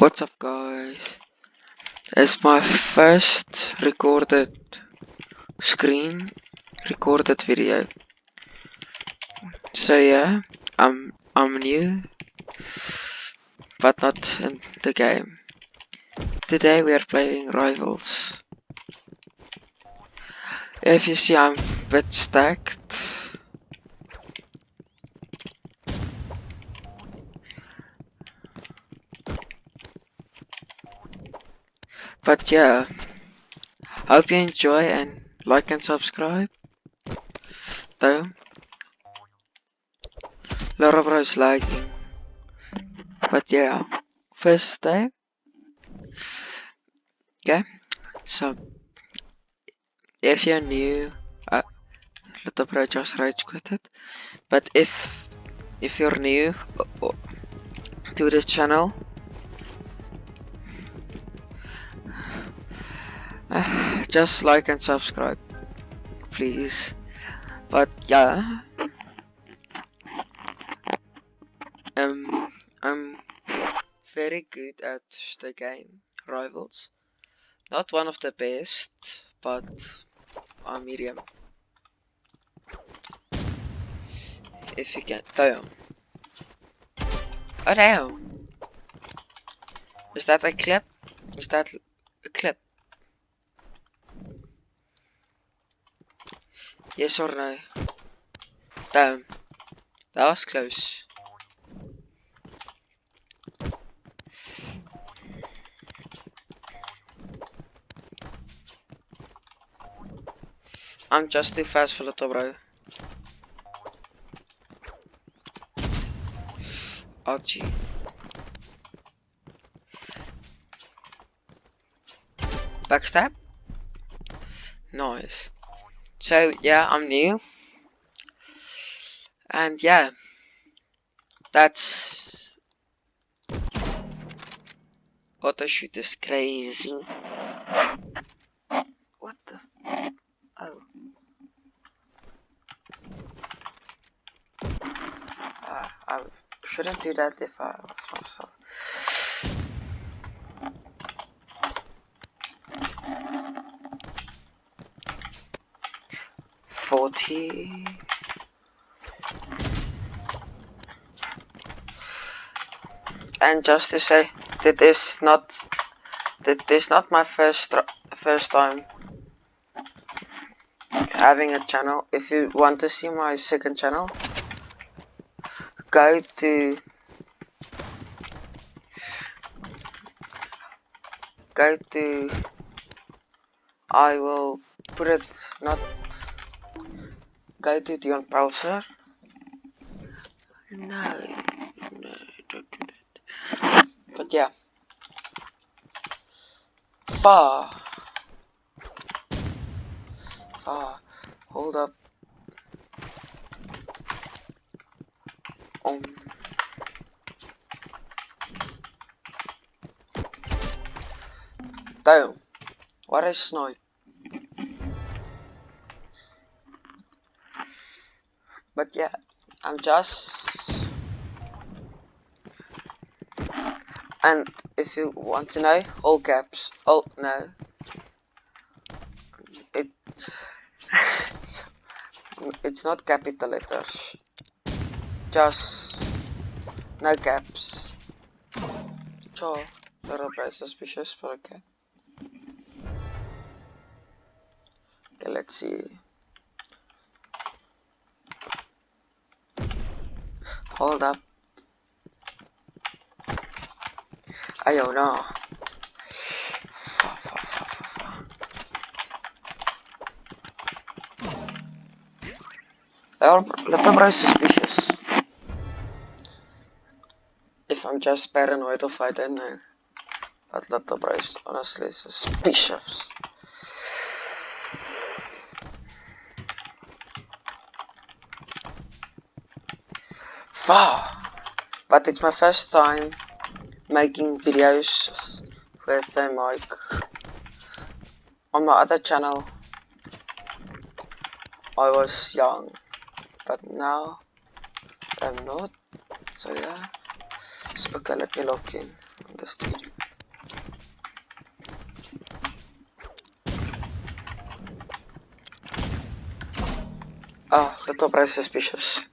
What's up, guys? It's my first recorded video. So yeah, I'm new, but not in the game. Today we are playing Rivals. If you see, I'm a bit stacked. But yeah, hope you enjoy and like and subscribe. Though, Laura Bro is lagging. But yeah, first day. Okay, so if you're new, Little Bro just rage quit it. But if you're new to this channel, just like and subscribe, please. But yeah, I'm very good at the game Rivals. Not one of the best, but I'm medium. If you can tell. Oh damn! Is that a clip? Is that a clip? Yes or no? Damn, that was close. I'm just too fast for Little Bro. Ouchie. Backstab? Nice. So yeah, I'm new. And yeah, that's auto shoot is crazy. What the? Oh. I shouldn't do that if I was myself. $40. And just to say, that is not my first time having a channel. If you want to see my second channel, go to I will put it not go to the browser. No, don't do that. But yeah, far. Hold up. Damn, what a snipe. But yeah, I'm just. And if you want to know, all caps. Oh no. It's not capital letters. Just no caps. Sure, little bit suspicious, but okay. Okay, let's see. Hold up. I don't know. Little bro suspicious. If I'm just paranoid of I don't know. But Little bro is honestly suspicious. But it's my first time making videos with a mic. On my other channel I was young, but now I'm not, so yeah. Okay, let me log in on the stream. Ah, Little Price suspicious.